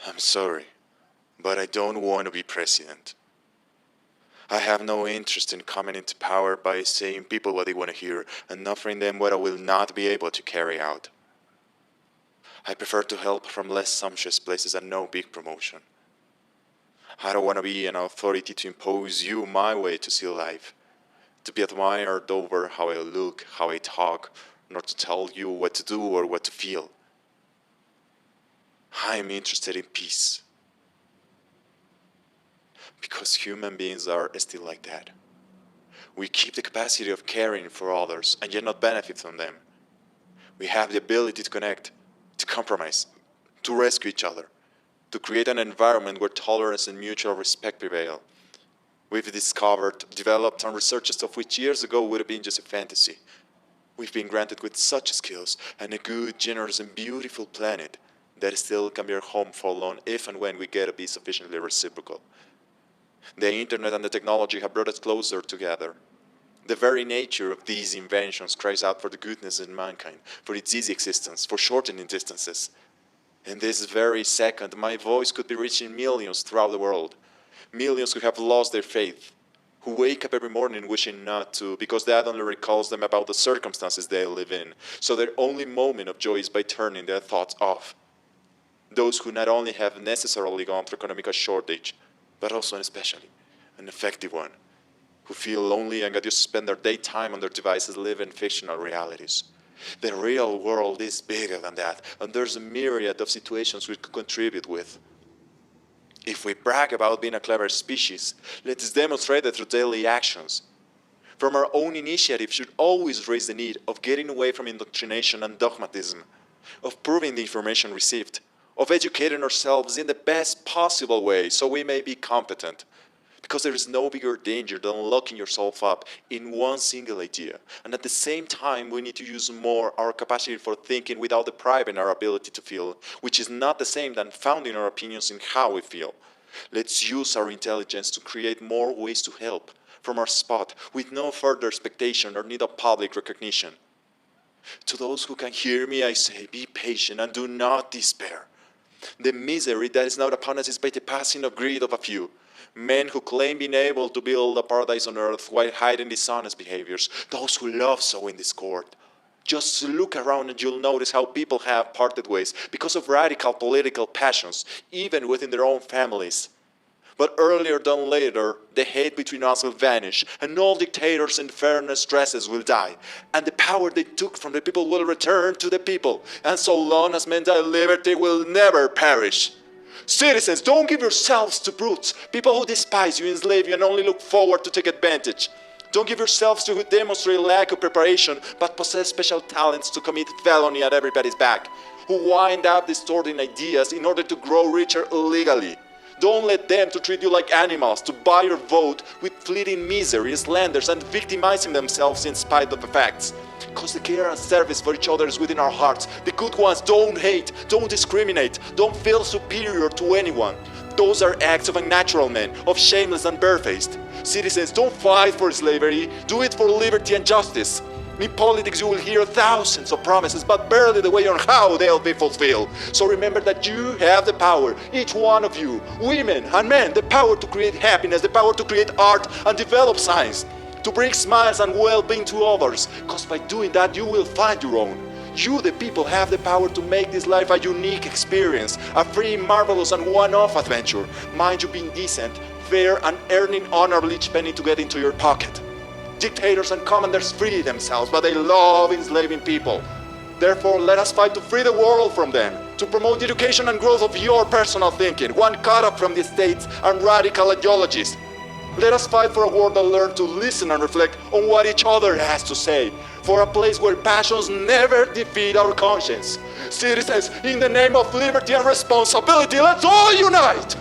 I'm sorry, but I don't want to be president. I have no interest in coming into power by saying people what they want to hear and offering them what I will not be able to carry out. I prefer to help from less sumptuous places and no big promotion. I don't want to be an authority to impose you my way to see life, to be admired over how I look, how I talk, nor to tell you what to do or what to feel. I am interested in peace. Because human beings are still like that. We keep the capacity of caring for others and yet not benefit from them. We have the ability to connect, to compromise, to rescue each other, to create an environment where tolerance and mutual respect prevail. We've discovered, developed, and researched stuff which years ago would have been just a fantasy. We've been granted with such skills and a good, generous, and beautiful planet that still can be our home for long if and when we get to be sufficiently reciprocal. The internet and the technology have brought us closer together. The very nature of these inventions cries out for the goodness in mankind, for its easy existence, for shortening distances. In this very second, my voice could be reaching millions throughout the world. Millions who have lost their faith, who wake up every morning wishing not to, because that only recalls them about the circumstances they live in. So their only moment of joy is by turning their thoughts off. Those who not only have necessarily gone through economic shortage, but also and especially an effective one, who feel lonely and got used to spend their daytime on their devices living fictional realities. The real world is bigger than that, and there's a myriad of situations we could contribute with. If we brag about being a clever species, let us demonstrate it through daily actions. From our own initiative should always raise the need of getting away from indoctrination and dogmatism, of proving the information received, of educating ourselves in the best possible way so we may be competent. Because there is no bigger danger than locking yourself up in one single idea. And at the same time, we need to use more our capacity for thinking without depriving our ability to feel, which is not the same than founding our opinions in how we feel. Let's use our intelligence to create more ways to help from our spot with no further expectation or need of public recognition. To those who can hear me, I say, be patient and do not despair. The misery that is now upon us is by the passing of greed of a few. Men who claim being able to build a paradise on earth while hiding dishonest behaviors. Those who love sowing discord. Just look around and you'll notice how people have parted ways because of radical political passions, even within their own families. But earlier than later, the hate between us will vanish, and all dictators and fairness stresses will die, and the power they took from the people will return to the people, and so long as mental liberty will never perish. Citizens, don't give yourselves to brutes, people who despise you, enslave you, and only look forward to take advantage. Don't give yourselves to who demonstrate lack of preparation, but possess special talents to commit felony at everybody's back, who wind up distorting ideas in order to grow richer illegally. Don't let them to treat you like animals, to buy your vote with fleeting misery, slanders, and victimizing themselves in spite of the facts. Because the care and service for each other is within our hearts. The good ones don't hate, don't discriminate, don't feel superior to anyone. Those are acts of unnatural men, of shameless and barefaced. Citizens, don't fight for slavery, do it for liberty and justice. In politics you will hear thousands of promises, but barely the way on how they'll be fulfilled. So remember that you have the power, each one of you, women and men, the power to create happiness, the power to create art and develop science, to bring smiles and well-being to others, because by doing that you will find your own. You, the people, have the power to make this life a unique experience, a free, marvelous, and one-off adventure. Mind you, being decent, fair, and earning honorably each penny to get into your pocket. Dictators and commanders free themselves, but they love enslaving people. Therefore, let us fight to free the world from them, to promote the education and growth of your personal thinking, one cut off from the states and radical ideologies. Let us fight for a world that learns to listen and reflect on what each other has to say, for a place where passions never defeat our conscience. Citizens, in the name of liberty and responsibility, let's all unite!